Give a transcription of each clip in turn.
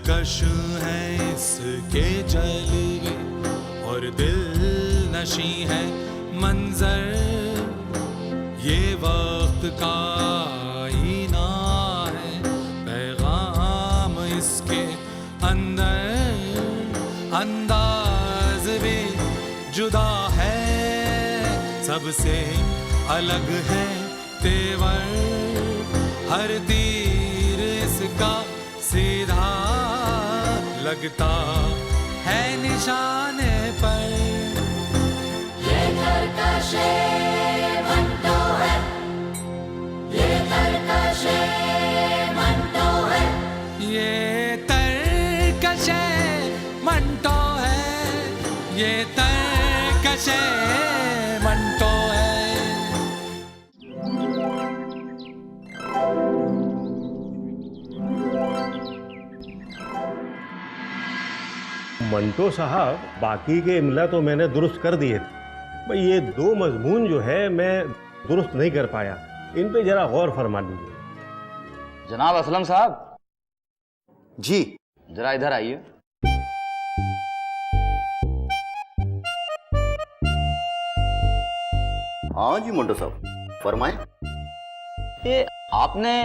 दिलकश है इसके जलवे और दिल नशी है मंजर, ये वक्त का आईना है, पैगाम इसके अंदर, अंदाज भी जुदा है, सबसे अलग है तेवर, हर तीर इसका सीधा लगता है निशाने पर। ये तरकशे मंटो है, ये तरकशे मंटो है, ये तरकशे मंटो है, ये तरकशे मंटो है। मंटो साहब, बाकी के इमला तो मैंने दुरुस्त कर दिए थे, भाई ये 2 मजमून जो है मैं दुरुस्त नहीं कर पाया, इन पे जरा गौर फरमा लीजिए। जनाब असलम साहब जी। जरा इधर आइए। हाँ जी मंटो साहब, फरमाएं। ये आपने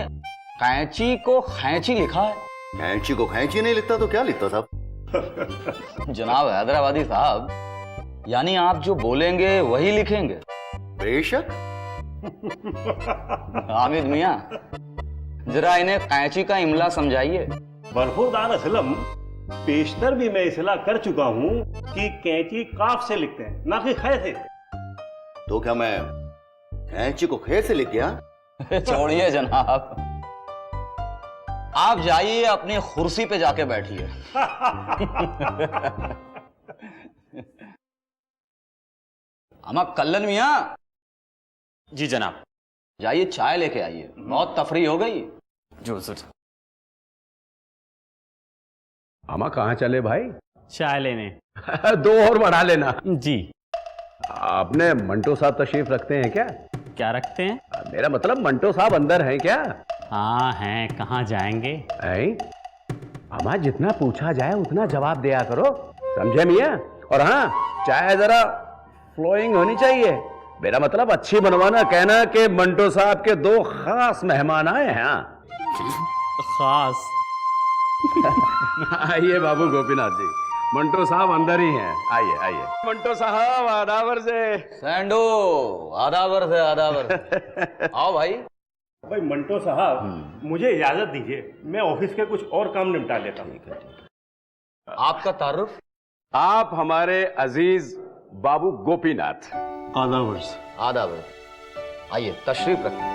कैंची को खैंची लिखा है। कैंची को कैंची नहीं लिखता तो क्या लिखता साहब? जनाब हैदराबादी साहब, यानी आप जो बोलेंगे वही लिखेंगे। बेशक। हामिद मियां, जरा इन्हें कैंची का इमला समझाइए। बरखुरदार असलम, पेशतर भी मैं इसलाह कर चुका हूँ कि कैंची काफ से लिखते हैं, ना कि खे से। तो क्या मैं कैंची को खे से लिख गया? छोड़िए जनाब, आप जाइए अपनी कुर्सी पे जाके बैठिए। अमा कल्लन मियां। जी जनाब। जाइए चाय लेके आइए, बहुत तफरी हो गई। जो सर। आमा कहाँ चले भाई? चाय लेने। 2 और बढ़ा लेना। जी। आपने मंटो साहब तशरीफ रखते हैं क्या? क्या रखते हैं? मेरा मतलब मंटो साहब अंदर हैं क्या? हाँ हैं, कहाँ जाएंगे? हमारा जितना पूछा जाए उतना जवाब दिया करो, समझे मियां? और हाँ, चाय जरा फ्लोइंग होनी चाहिए, मेरा मतलब अच्छी बनवाना, कहना कि मंटो साहब के 2 खास मेहमान आए हैं। खास? आइए बाबू गोपीनाथ जी, मंटो साहब अंदर ही हैं, आइए आइए। मंटो साहब आदावर से। सैंडो आदावर से, आदावर। आओ भाई। भाई मंटो साहब, मुझे इजाजत दीजिए, मैं ऑफिस के कुछ और काम निपटा लेता हूँ। आपका तारुफ? आप हमारे अजीज बाबू गोपीनाथ। आदावर। आदावर। आइए तशरीफ रखिए।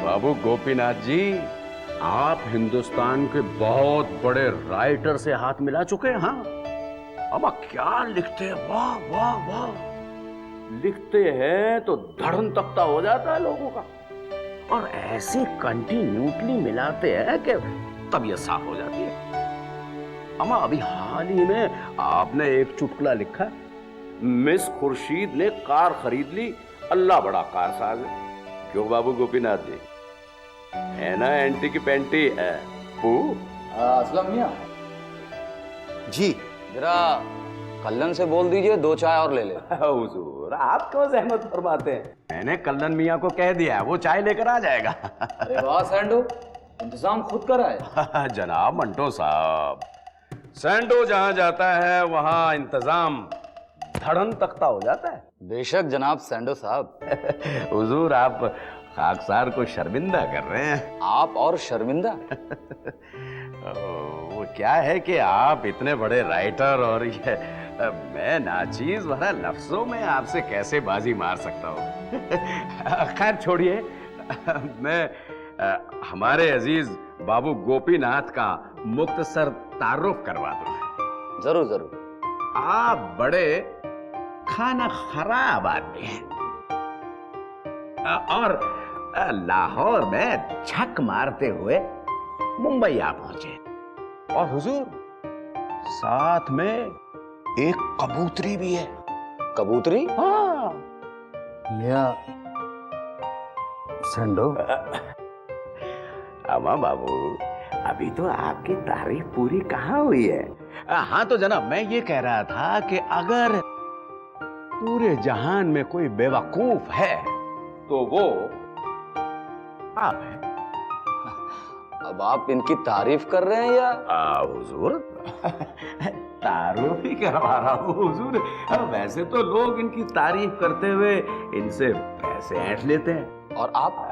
बाबू गोपीनाथ जी, आप हिंदुस्तान के बहुत बड़े राइटर से हाथ मिला चुके हैं। हाँ, अमा क्या लिखते हैं, वाह वाह वाह, लिखते हैं तो धड़न तख्ता हो जाता है लोगों का, और ऐसी कंटिन्यूटली मिलाते हैं कि तबीयत साफ हो जाती है। अमा अभी हाल ही में आपने एक चुटकुला लिखा, मिस खुर्शीद ने कार खरीद ली, अल्लाह बड़ा कारसाज है। क्यों बाबू गोपीनाथ जी, है ना एंटी की पेंटी है? असलम मियां जी। जरा कल्लन से बोल दीजिए 2 चाय और ले ले। हुजूर, आप क्यों जहमत फरमाते हैं? मैंने कल्लन मियां को कह दिया, वो चाय लेकर आ जाएगा। अरे वाह सैंडो, इंतजाम खुद कराए। जनाब मंटो साहब, सैंडो जहां जाता है वहां इंतजाम धड़न तख्ता हो जाता है। बेशक जनाब सैंडो साहब। हुजूर, आप खाकसार को शर्मिंदा कर रहे हैं। आप और शर्मिंदा? वो क्या है कि आप इतने बड़े राइटर और ये मैं नाचीज भरा लफ्जों में आपसे कैसे बाजी मार सकता हूँ। खैर छोड़िए, मैं हमारे अजीज बाबू गोपीनाथ का मुख्तसर तारुफ करवा दूं। जरूर जरूर। आप बड़े खाना खराब आदमी हैं और लाहौर में छक मारते हुए मुंबई आ पहुंचे, और हुजूर साथ में एक कबूतरी भी है। कबूतरी? हाँ। मियां, सेंडो। अमा बाबू, अभी तो आपकी तारीफ पूरी कहाँ हुई है। हाँ तो जनाब, मैं ये कह रहा था कि अगर पूरे जहान में कोई बेवकूफ है तो वो आप हैं। अब आप इनकी तारीफ कर रहे हैं या? हुजूर, तारीफ ही करवा रहा हूँ हुजूर। वैसे तो लोग इनकी तारीफ करते हुए इनसे पैसे ऐंठ लेते हैं। और आप?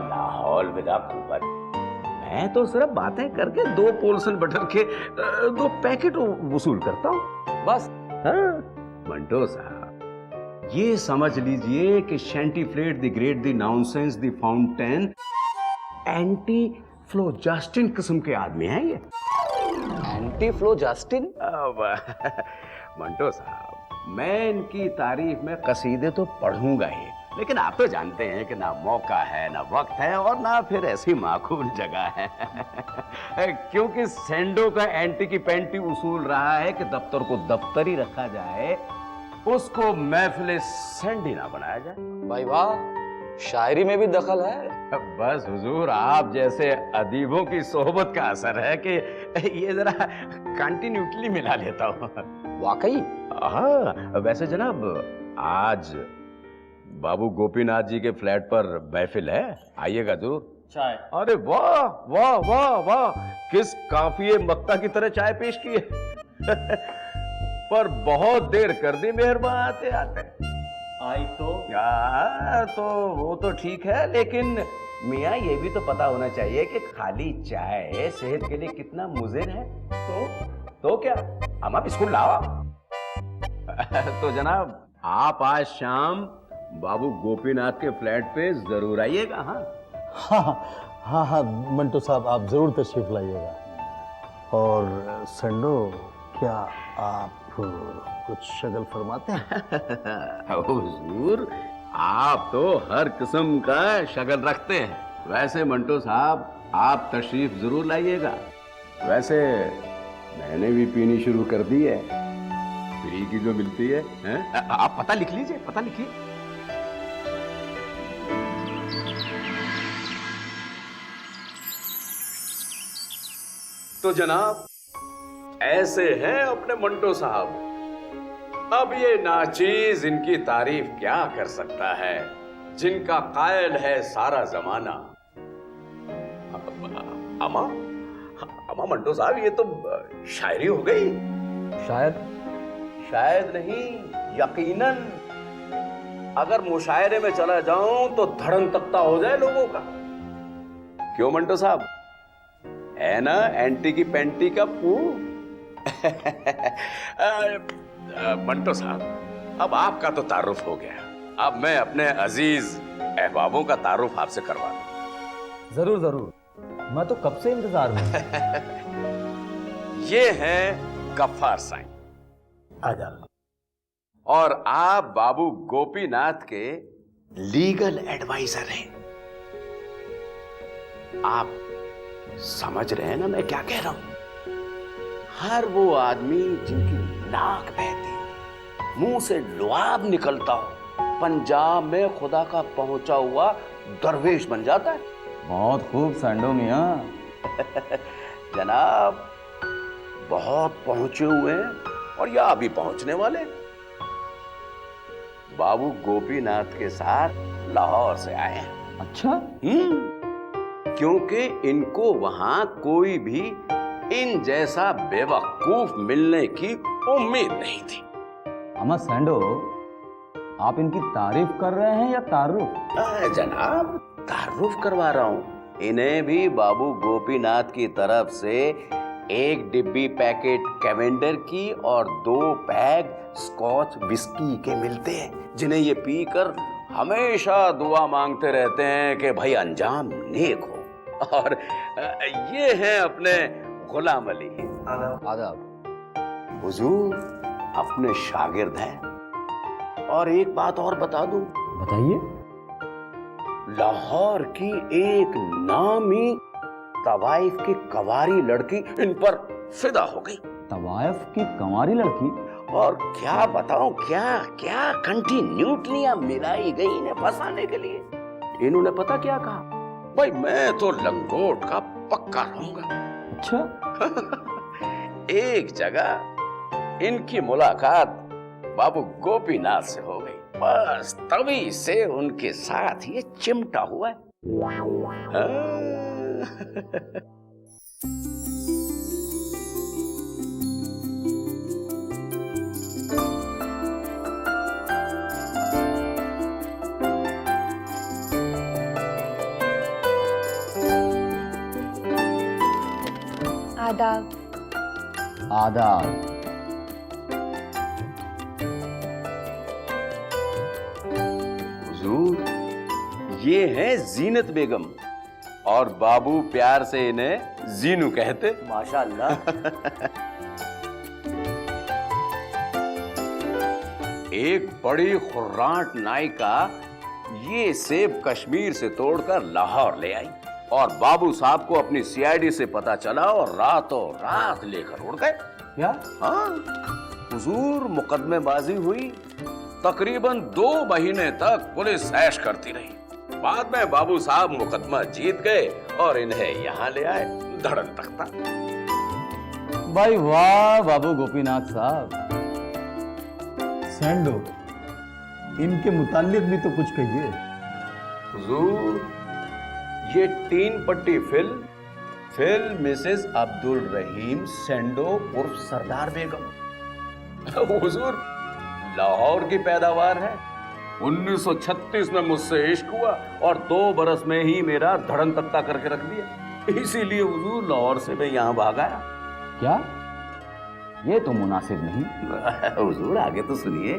लाहौल विदा कुव्वत, मैं तो सिर्फ बातें करके 2 पोर्शन बटर के 2 पैकेट वसूल करता हूँ बस। हाँ मंटो साहब, ये समझ लीजिए कि शैंटीफ्लेट the great the nonsense the fountain anti फ्लोजास्टिन किस्म के आदमी हैं ये। एंटी फ्लोजास्टिन? मंटो साहब, मैं इनकी तारीफ में कसीदे तो पढ़ूंगा ही, लेकिन आप तो जानते हैं कि ना मौका है, ना वक्त है, और ना फिर ऐसी माकूल जगह है। क्योंकि सेंडो का एंटी की पेंटी उसूल रहा है कि दफ्तर को दफ्तर ही रखा जाए, उसको महफिल सेंडी ना बनाया जाए। भाई वाह, शायरी में भी दखल है। बस हुजूर, आप जैसे अदीबों की सोहबत का असर है कि ये जरा कंटिन्यूटी मिला लेता हूँ। वाकई? हाँ, वैसे जनाब आज बाबू गोपीनाथ जी के फ्लैट पर महफिल है, आइएगा जरूर। चाय? अरे वाह वाह वाह वाह, किस काफिए मक्ता की तरह चाय पेश की है। पर बहुत देर कर दी मेहरबान आते आते। आई तो यार तो वो तो ठीक है, लेकिन मियाँ ये भी तो पता होना चाहिए कि खाली चाय सेहत के लिए कितना मुज़िर है। तो क्या हम आप स्कूल लाओ। तो जनाब, आप आज शाम बाबू गोपीनाथ के फ्लैट पे जरूर आइएगा। हाँ हाँ हाँ मंटो साहब, आप जरूर तशरीफ लाइएगा। और सेंडो, क्या आप कुछ शगल फरमाते हैं? हुजूर, आप तो हर किस्म का शगल रखते हैं। वैसे मंटो साहब, आप तशरीफ जरूर लाइएगा। वैसे मैंने भी पीनी शुरू कर दी है, फ्री की जो मिलती है, हैं? आप पता लिख लीजिए, पता लिखिए। तो जनाब, ऐसे हैं अपने मंटो साहब। अब ये नाचीज इनकी तारीफ क्या कर सकता है, जिनका कायल है सारा जमाना। अमा अमा मंटो साहब, ये तो शायरी हो गई। शायद नहीं, यकीनन। अगर मुशायरे में चला जाऊं तो धड़न तख्ता हो जाए लोगों का। क्यों मंटो साहब, है ना एंटी की पेंटी का पू। मंटो साहब, अब आपका तो तारुफ हो गया, अब मैं अपने अजीज अहबाबों का तारुफ आपसे करवा दूं। जरूर जरूर, मैं तो कब से इंतजार में। ये हैं गफ्फार साईं, आजा। और आप बाबू गोपीनाथ के लीगल एडवाइजर हैं। आप समझ रहे हैं ना मैं क्या कह रहा हूं? हर वो आदमी जिनकी नाक बहती, मुंह से लुआब निकलता हो, पंजाब में खुदा का पहुंचा हुआ दरवेश बन जाता है। बहुत खूब सेंडो मियां। जनाब, बहुत पहुंचे हुए हैं और या अभी पहुंचने वाले। बाबू गोपीनाथ के साथ लाहौर से आए हैं। अच्छा? क्योंकि इनको वहां कोई भी इन जैसा बेवकूफ मिलने की उम्मीद नहीं थी। अमा सेंडो, आप इनकी तारीफ कर रहे हैं या तारुफ? जनाब, तारुफ करवा रहा हूं। इन्हें भी बाबू गोपीनाथ की तरफ से 1 डिब्बी पैकेट कैवेंडर की और 2 पैक स्कॉच विस्की के मिलते हैं, जिन्हें ये पीकर हमेशा दुआ मांगते रहते हैं कि भाई अंजाम नेक हो। और ये हैं अपने गुलाम अली। आदाब। हुजूर अपने शागिर्द हैं। और एक बात और बता दूं, बताइए। लाहौर की एक नामी तवाइफ की कवारी लड़की इन पर फिदा हो गई। तवायफ की कंवारी लड़की? और क्या बताऊं, क्या क्या कंटिन्यूटियां मिलाई गई इन्हें फंसाने के लिए। इन्होंने पता क्या कहा, भाई मैं तो लंगोट का पक्का रहूंगा। अच्छा, एक जगह इनकी मुलाकात बाबू गोपीनाथ से हो गई, बस तभी से उनके साथ ये चिमटा हुआ है। आदाब। आदाब। हुजूर, ये है जीनत बेगम और बाबू प्यार से इन्हें जीनू कहते। माशाअल्लाह। एक बड़ी खुर्राट नायिका ये सेब कश्मीर से तोड़कर लाहौर ले आई और बाबू साहब को अपनी सीआईडी से पता चला और रातों रात लेकर उड़ गए। क्या? हाँ हुजूर, मुकदमेबाजी हुई, तकरीबन 2 महीने तक पुलिस ऐश करती रही। बाद में बाबू साहब मुकदमा जीत गए और इन्हें यहाँ ले आए धड़न तख्ता। भाई वाह बाबू गोपीनाथ साहब। सैंडो, इनके मुतालिक भी तो कुछ कहिए। हुजूर, ये 3 पट्टी फिल्म मिसेस अब्दुल रहीम सेंडो उर्फ सरदार बेगम। हुजूर, लाहौर की पैदावार है। 1936 में मुझसे इश्क हुआ और 2 बरस में ही मेरा धड़न तख्ता करके रख दिया। इसीलिए हुजूर, लाहौर से मैं यहाँ भाग आया। क्या? ये तो मुनासिब नहीं। हुजूर, आगे तो सुनिए।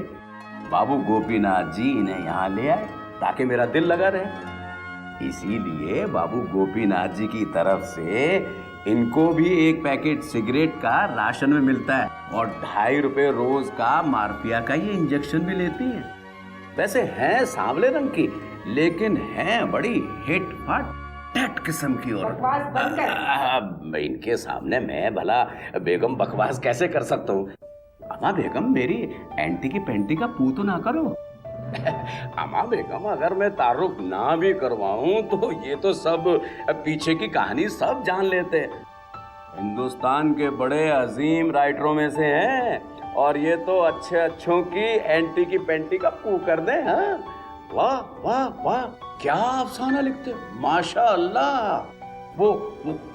बाबू गोपीनाथ जी इन्हें यहाँ ले आए ताकि मेरा दिल लगा रहे। इसीलिए बाबू गोपीनाथ जी की तरफ से इनको भी एक पैकेट सिगरेट का राशन में मिलता है और 2.5 रुपए रोज का मार्फिया का ये इंजेक्शन भी लेती है। वैसे हैं सांवले रंग की, लेकिन हैं बड़ी हिट फट टट किस्म की औरत। इनके सामने मैं भला बेगम बकवास कैसे कर सकता हूँ? अमा बेगम, मेरी एंटी की पेंटी का पू तो ना करो। अमा बेगम, अगर मैं तारुफ ना भी करवाऊं तो ये तो सब पीछे की कहानी सब जान लेते हैं। हिंदुस्तान के बड़े अजीम राइटरों में से हैं और ये तो अच्छे अच्छों की एंटी की पेंटी का पू कर दे। हाँ, वाह वाह वाह, क्या अफसाना लिखते हो, माशाअल्लाह। वो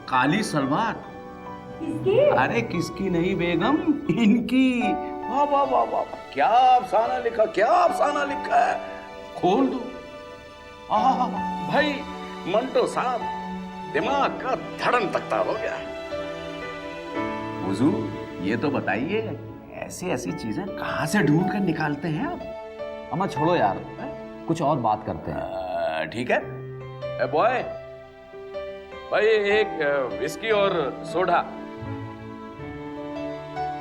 काली सलवार। अरे किसकी नहीं बेगम, इनकी। वाह वाह वाह वाह, क्या अफसाना लिखा, क्या अफसाना लिखा है। खोल दो। भाई मंटो साहब, दिमाग का धड़न तख्ता हो गया। हुजूर, ये तो बताइए, ऐसी ऐसी चीजें कहाँ से ढूंढ कर निकालते हैं आप? अम्मा छोड़ो यार, कुछ और बात करते हैं। ठीक है। ए बॉय, भाई एक विस्की और सोडा।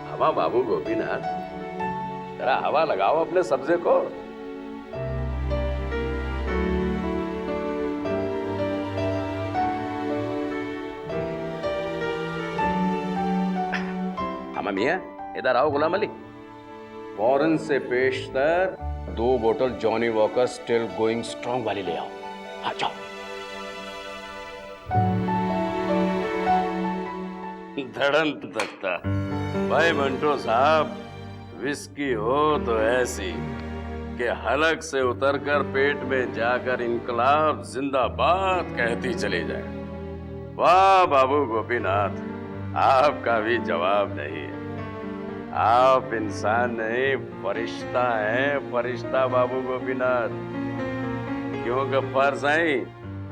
हवा बाबू गोपीनाथ, जरा हवा लगाओ अपने सब्जे को। हमा मियां, इधर आओ। गुलाम अली, फौरन से पेशतर 2 बोतल Johnny walker still going strong वाली ले आओ। हाँ जाओ। धड़न तख्ता। भाई मंटो साहब, विस्की हो तो ऐसी कि हलक से उतरकर पेट में जाकर इनकलाब जिंदाबाद कहती चली जाए। वाह बाबू गोपीनाथ, आपका भी जवाब नहीं है। आप इंसान नहीं, फरिश्ता हैं, फरिश्ता बाबू गोपीनाथ। क्यों गफ्फार साईं?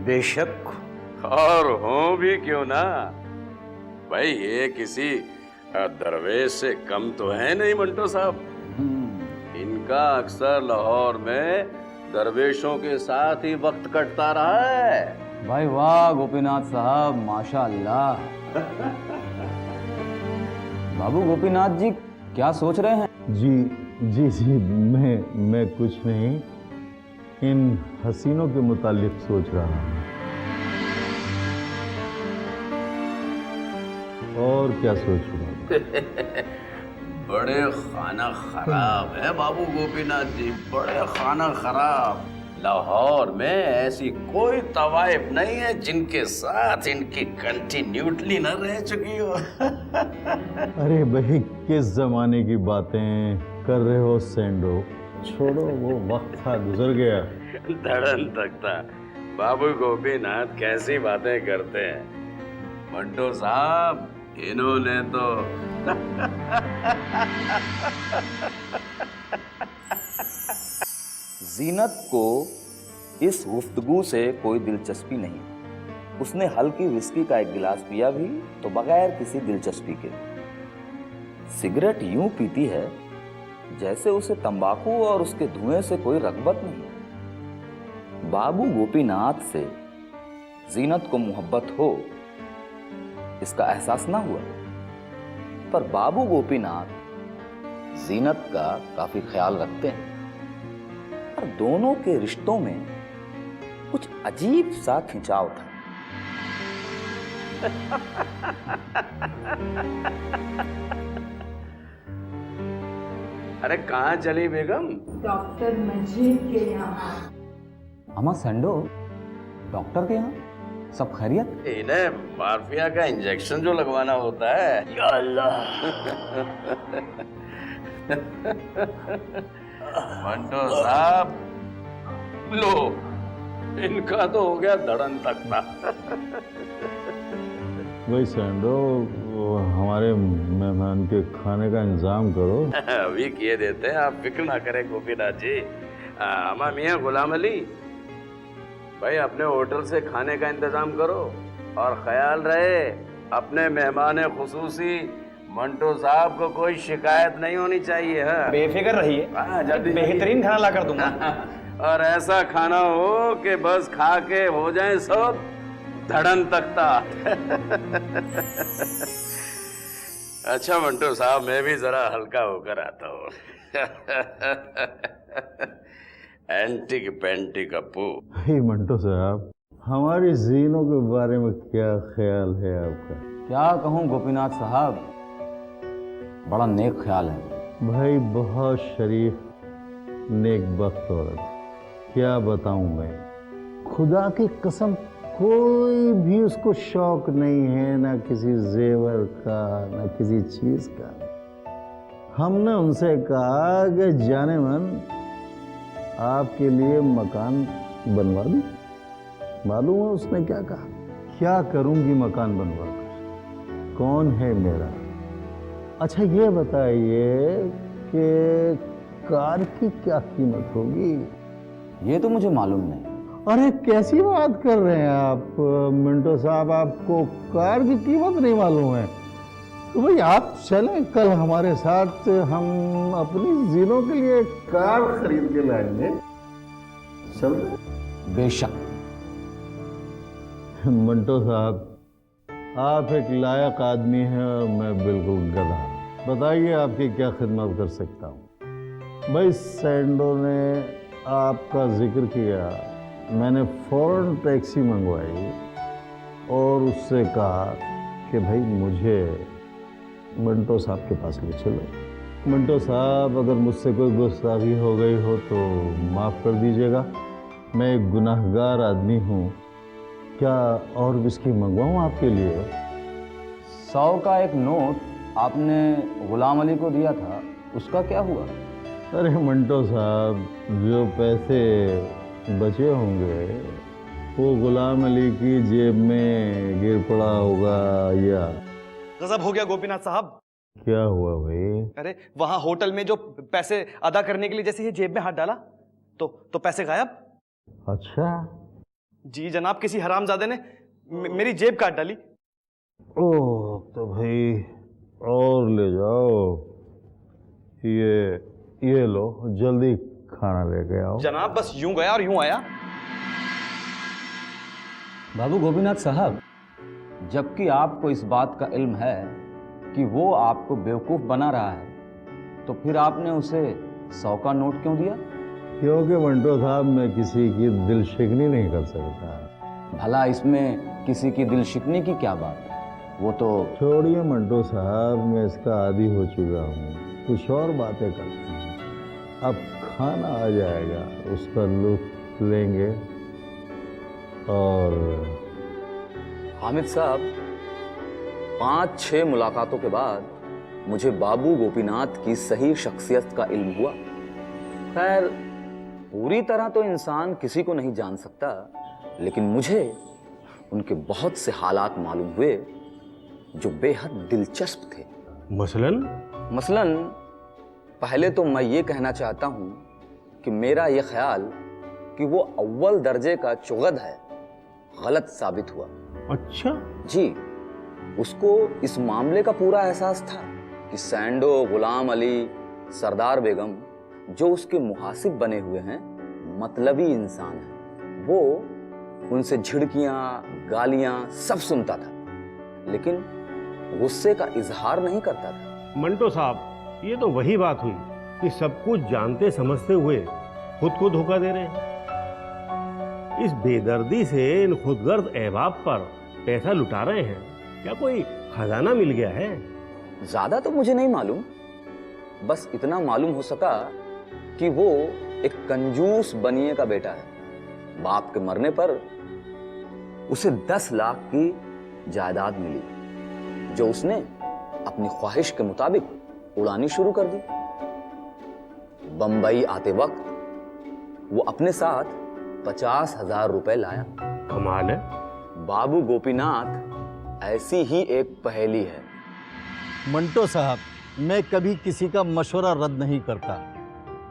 बेशक। और हो भी क्यों ना भाई, ये किसी दरवेश से कम तो है नहीं मंटो साहब। इनका अक्सर लाहौर में दरवेशों के साथ ही वक्त कटता रहा है। भाई वाह गोपीनाथ साहब, माशाअल्लाह। बाबू गोपीनाथ जी क्या सोच रहे हैं? जी मैं कुछ नहीं, इन हसीनों के मुतालिक सोच रहा हूँ। और क्या सोच रहा हूँ? बड़े खाना खराब है बाबू गोपीनाथ जी, बड़े खाना खराब। लाहौर में ऐसी कोई तवाइफ नहीं है जिनके साथ इनकी कंटिन्यूटली न रह चुकी हो। अरे भाई, किस जमाने की बातें कर रहे हो सेंडो? छोड़ो, वो वक्त था, गुजर गया। धड़न तख्ता, बाबू गोपीनाथ कैसी बातें करते हैं। मंटो साहब, इन्होंने तो जीनत को इस गुफ्तगू से कोई दिलचस्पी नहीं। उसने हल्की विस्की का एक गिलास पिया भी तो बगैर किसी दिलचस्पी के। सिगरेट यूं पीती है जैसे उसे तंबाकू और उसके धुएं से कोई रगबत नहीं। बाबू गोपीनाथ से जीनत को मोहब्बत हो इसका एहसास ना हुआ, पर बाबू गोपीनाथ जीनत का काफी ख्याल रखते हैं और दोनों के रिश्तों में कुछ अजीब सा खिंचाव था। अरे कहाँ चली बेगम? डॉक्टर मजीद के यहाँ। अमा सेंडो, डॉक्टर के यहाँ सब खैरियत? इन्हें मार्फिया का इंजेक्शन जो लगवाना होता है। या अल्लाह। मंटो साहब, लो, इनका तो हो गया धड़न तख्ता। भाई सेंडो, वो हमारे मेहमान के खाने का इंतजाम करो। अभी किए देते हैं, आप फिक्र ना करें गोपीनाथ जी। अमा मियाँ गुलाम अली, भाई अपने होटल से खाने का इंतजाम करो और ख्याल रहे अपने मेहमान खुसूसी मंटो साहब को कोई शिकायत नहीं होनी चाहिए। हाँ, बेफिक्र रहिए, जल्दी बेहतरीन खाना ला कर दूंगा। और ऐसा खाना हो कि बस खा के हो जाए सब धड़न तख्ता। अच्छा मंटो साहब, मैं भी जरा हल्का होकर आता हूँ। एंटिक पेंटिक अपू। हे मंटो साहब, हमारी जीनों के बारे में क्या ख्याल है आपका? क्या कहूँ गोपीनाथ साहब, बड़ा नेक ख्याल है। भाई बहुत शरीफ नेक बख्त औरत। क्या बताऊं मैं, खुदा की कसम कोई भी उसको शौक नहीं है, ना किसी जेवर का ना किसी चीज का। हमने उनसे कहा कि जाने मन आपके लिए मकान बनवा दूं। मालूम है उसने क्या कहा? क्या करूंगी मकान बनवाकर, कौन है मेरा? अच्छा ये बताइए कि कार की क्या कीमत होगी? ये तो मुझे मालूम नहीं। अरे कैसी बात कर रहे हैं आप मिंटो साहब, आपको कार की कीमत नहीं मालूम है? तो भाई आप चलें कल हमारे साथ, हम अपनी जीनों के लिए कार खरीद के लाएंगे। चल। बेशक। मंटो साहब, आप एक लायक आदमी हैं और मैं बिल्कुल गधा। बताइए आपकी क्या खिदमत कर सकता हूँ? भाई सेंडो ने आपका जिक्र किया, मैंने फौरन टैक्सी मंगवाई और उससे कहा कि भाई मुझे मंटो साहब के पास ले चलो। मंटो साहब, अगर मुझसे कोई गुस्ताखी हो गई हो तो माफ़ कर दीजिएगा, मैं एक गुनाहगार आदमी हूँ। क्या और विस्की मंगवाऊँ आपके लिए? 100 का एक नोट आपने गुलाम अली को दिया था, उसका क्या हुआ? अरे मंटो साहब, जो पैसे बचे होंगे वो गुलाम अली की जेब में गिर पड़ा होगा या... गजब हो गया गोपीनाथ साहब। क्या हुआ भाई? अरे वहां होटल में जो पैसे अदा करने के लिए जैसे ये जेब में हाथ डाला तो पैसे गायब। अच्छा जी जनाब, किसी हरामजादे ने मेरी जेब काट डाली। ओह, तो भाई और ले जाओ, ये लो, जल्दी खाना लेके आओ। जनाब बस यूं गया और यूं आया। बाबू गोपीनाथ साहब, जबकि आपको इस बात का इल्म है कि वो आपको बेवकूफ बना रहा है, तो फिर आपने उसे 100 का नोट क्यों दिया? क्योंकि मंटो साहब, मैं किसी की दिल शिकनी नहीं कर सकता। भला इसमें किसी की दिल शिकने की क्या बात है? वो तो... छोड़िए मंटो साहब, मैं इसका आदी हो चुका हूँ, कुछ और बातें करते हैं। अब खाना आ जाएगा, उसका लुत्फ लेंगे और हामिद साहब, 5-6 मुलाकातों के बाद मुझे बाबू गोपीनाथ की सही शख्सियत का इल्म हुआ। खैर, पूरी तरह तो इंसान किसी को नहीं जान सकता, लेकिन मुझे उनके बहुत से हालात मालूम हुए जो बेहद दिलचस्प थे। मसलन पहले तो मैं ये कहना चाहता हूं कि मेरा ये ख्याल कि वो अव्वल दर्जे का चुगद है गलत साबित हुआ। अच्छा, जी, उसको इस मामले का पूरा एहसास था कि सैंडो, गुलाम अली, सरदार बेगम जो उसके मुहासिब बने हुए हैं मतलबी इंसान हैं। वो उनसे झिड़कियां, गालियां सब सुनता था, लेकिन गुस्से का इजहार नहीं करता था। मंटो साहब, ये तो वही बात हुई कि सब कुछ जानते समझते हुए खुद को धोखा दे रहे हैं। इस बेदर्दी से इन खुदगर्द अहबाब पर पैसा लुटा रहे हैं। क्या कोई खजाना मिल गया है? ज्यादा तो मुझे नहीं मालूम, बस इतना मालूम हो सका कि वो एक कंजूस बनिए का बेटा है। बाप के मरने पर उसे 10 लाख की जायदाद मिली, जो उसने अपनी ख्वाहिश के मुताबिक उड़ानी शुरू कर दी। बंबई आते वक्त वो अपने साथ 50,000 रुपए लाया। कमाल है। बाबू गोपीनाथ ऐसी ही एक पहेली है। मंटो साहब, मैं कभी किसी का मशवरा रद्द नहीं करता।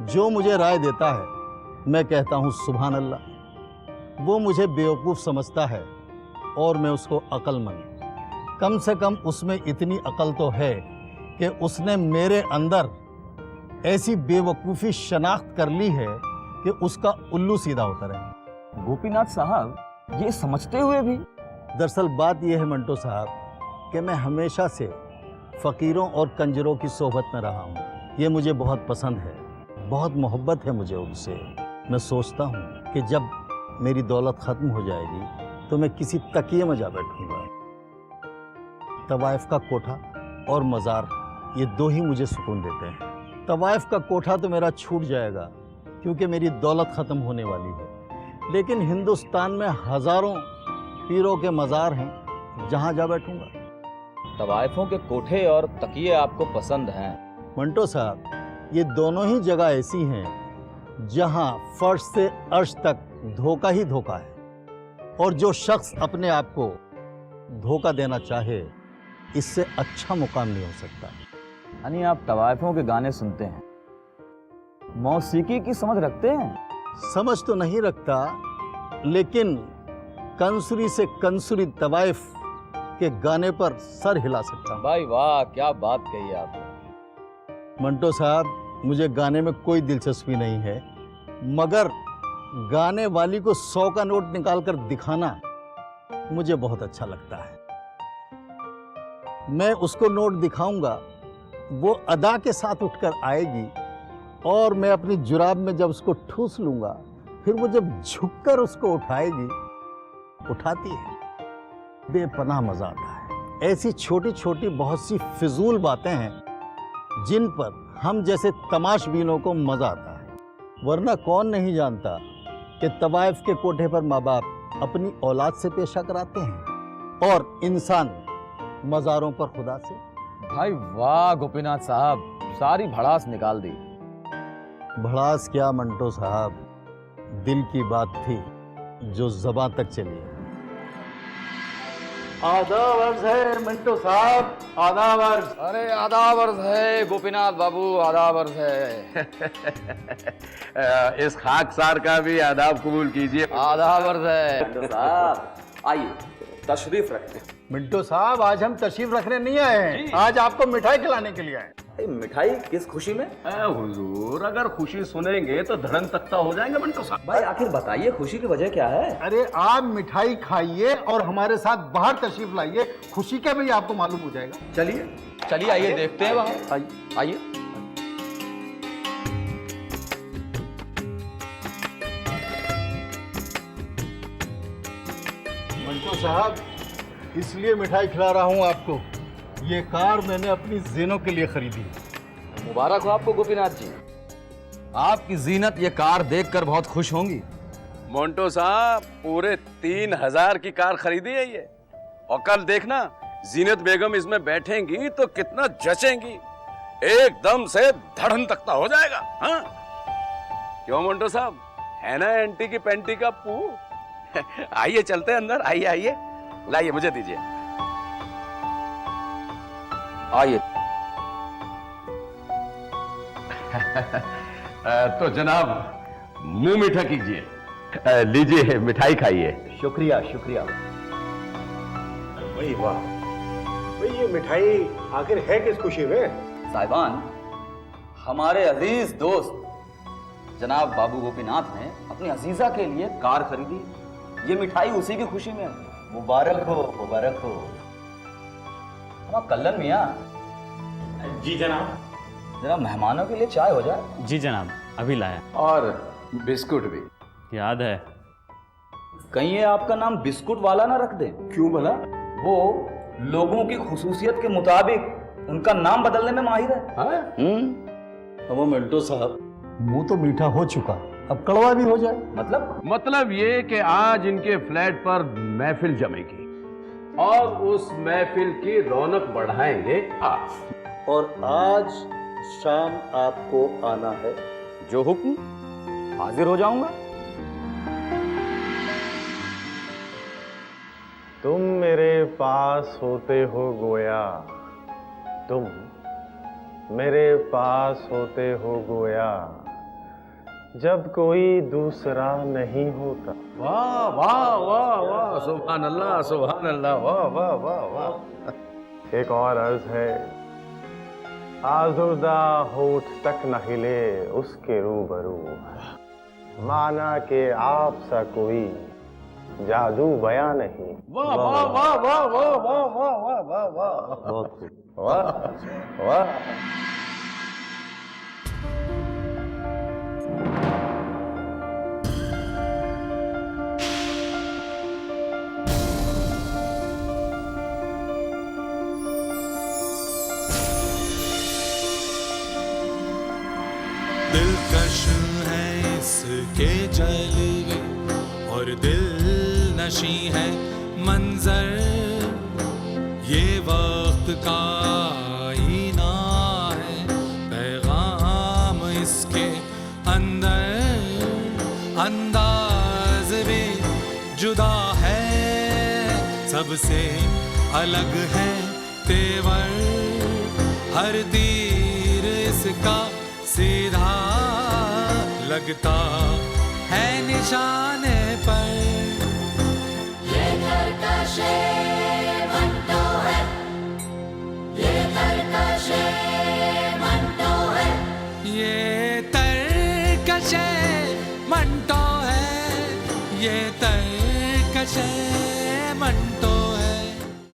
जो मुझे राय देता है मैं कहता हूँ सुभान अल्लाह। वो मुझे बेवकूफ़ समझता है और मैं उसको अक्लमंद। कम से कम उसमें इतनी अकल तो है कि उसने मेरे अंदर ऐसी बेवकूफ़ी शनाख्त कर ली है कि उसका उल्लू सीधा उतर है। गोपीनाथ साहब, ये समझते हुए भी? दरअसल बात यह है मंटो साहब कि मैं हमेशा से फ़कीरों और कंजरों की सोहबत में रहा हूँ। ये मुझे बहुत पसंद है, बहुत मोहब्बत है मुझे उनसे। मैं सोचता हूँ कि जब मेरी दौलत ख़त्म हो जाएगी तो मैं किसी तकिए में जा बैठूँगा। तवाइफ का कोठा और मज़ार, ये 2 ही मुझे सुकून देते हैं। तवाइफ का कोठा तो मेरा छूट जाएगा क्योंकि मेरी दौलत ख़त्म होने वाली है, लेकिन हिंदुस्तान में हज़ारों पीरों के मज़ार हैं जहाँ जा बैठूँगा। तवाइफों के कोठे और तकिए आपको पसंद हैं? मंटो साहब, ये दोनों ही जगह ऐसी हैं जहां फर्श से अर्श तक धोखा ही धोखा है, और जो शख्स अपने आप को धोखा देना चाहे इससे अच्छा मुकाम नहीं हो सकता। यानी आप तवाइफों के गाने सुनते हैं, मौसीकी की समझ रखते हैं? समझ तो नहीं रखता, लेकिन कंसुरी से कंसुरी तवाइफ के गाने पर सर हिला सकता हूं। भाई वाह, क्या बात कही आपने। मंटो साहब, मुझे गाने में कोई दिलचस्पी नहीं है, मगर गाने वाली को 100 का नोट निकालकर दिखाना मुझे बहुत अच्छा लगता है। मैं उसको नोट दिखाऊंगा, वो अदा के साथ उठकर आएगी और मैं अपनी जुराब में जब उसको ठूस लूंगा, फिर वो जब झुककर उसको उठाएगी, उठाती है, बेपनाह मजा आता है। ऐसी छोटी छोटी बहुत सी फिजूल बातें हैं जिन पर हम जैसे तमाशबीनों को मजा आता है। वरना कौन नहीं जानता कि तवाइफ के कोठे पर माँ बाप अपनी औलाद से पेशा कराते हैं और इंसान मज़ारों पर खुदा से। भाई वाह गोपीनाथ साहब, सारी भड़ास निकाल दी। भड़ास क्या मंटो साहब, दिल की बात थी जो ज़बान तक चली है। आदाब अर्ज़ है मंटो साहब, आदाब अर्ज़। अरे आदाब अर्ज़ है गोपीनाथ बाबू, आदाब अर्ज़ है। इस खाकसार का भी आदाब कबूल कीजिए। आदाब अर्ज़ है साहब, आइए तशरीफ रखें। मिंटो साहब, आज हम तशरीफ रखने नहीं आए हैं, आज आपको मिठाई खिलाने के लिए आए। मिठाई किस खुशी में? हुजूर, अगर खुशी सुनेंगे तो धड़न तख्ता हो जाएंगे मंटो साहब। भाई आखिर बताइए खुशी की वजह क्या है? अरे आप मिठाई खाइए और हमारे साथ बाहर तशरीफ लाइए, खुशी का भी आपको मालूम हो जाएगा। चलिए चलिए, आइए देखते हैं वहाँ। आइए। मंटो साहब, इसलिए मिठाई खिला रहा हूँ आपको। ये कार मैंने अपनी ज़ीनों के लिए खरीदी। मुबारक हो आपको गोपीनाथ जी, आपकी जीनत ये कार देखकर बहुत खुश होंगी। मोंटो साहब पूरे 3000 की कार खरीदी है ये, और कल देखना जीनत बेगम इसमें बैठेंगी तो कितना जचेंगी, एकदम से धड़न तख्ता हो जाएगा। हाँ क्यों मोंटो साहब, है ना एंटी की पेंटी का पू? आइए चलते हैं अंदर, आइए आइए, लाइए मुझे दीजिए, आइए। तो जनाब मुंह मीठा कीजिए, लीजिए मिठाई खाइए। शुक्रिया शुक्रिया। भाई वाह, भाई ये मिठाई आखिर है किस खुशी में? साहिबान, हमारे अजीज दोस्त जनाब बाबू गोपीनाथ ने अपनी अजीजा के लिए कार खरीदी, ये मिठाई उसी की खुशी में है। मुबारक हो मुबारक हो। हाँ कल्लन मियाँ, जी जनाब। जरा मेहमानों के लिए चाय हो जाए। जी जनाब, अभी लाया। और बिस्कुट भी। याद है। कहीं ये आपका नाम बिस्कुट वाला ना रख दे। क्यों भला? वो लोगों की खुसूसियत के मुताबिक उनका नाम बदलने में माहिर है। हाँ? वो मिंटो साहब, मुंह तो मीठा हो चुका, अब कड़वा भी हो जाए। मतलब ये कि आज इनके फ्लैट पर महफिल जमेगी और उस महफिल की रौनक बढ़ाएंगे आप। और आज शाम आपको आना है। जो हुक्म, हाजिर हो जाऊंगा। तुम मेरे पास होते हो गोया, तुम मेरे पास होते हो गोया, जब कोई दूसरा नहीं होता। वाह वाह वाह वाह, सुभान अल्लाह सुभान अल्लाह, वाह वाह वाह वाह। एक और अर्ज है, आज़ुर्दा होठ तक न हिले उसके रूबरू, माना के आप सा कोई जादू बयां नहीं। वाह वाह वाह वाह वाह वाह वाह वाह वाह वाह, बहुत खूब। वाह वाह। दिलकश है इसके जलवे और दिल नशी है मंजर, ये वक्त का आईना है, पैगाम इसके अंदर, अंदाज भी जुदा है, सबसे अलग है तेवर, हर तीर इसका सीधा लगता है निशाने पर। ये तरकश मंटो है, ये तरकश मंटो है, ये तरकश मंटो है, ये तरकश मंटो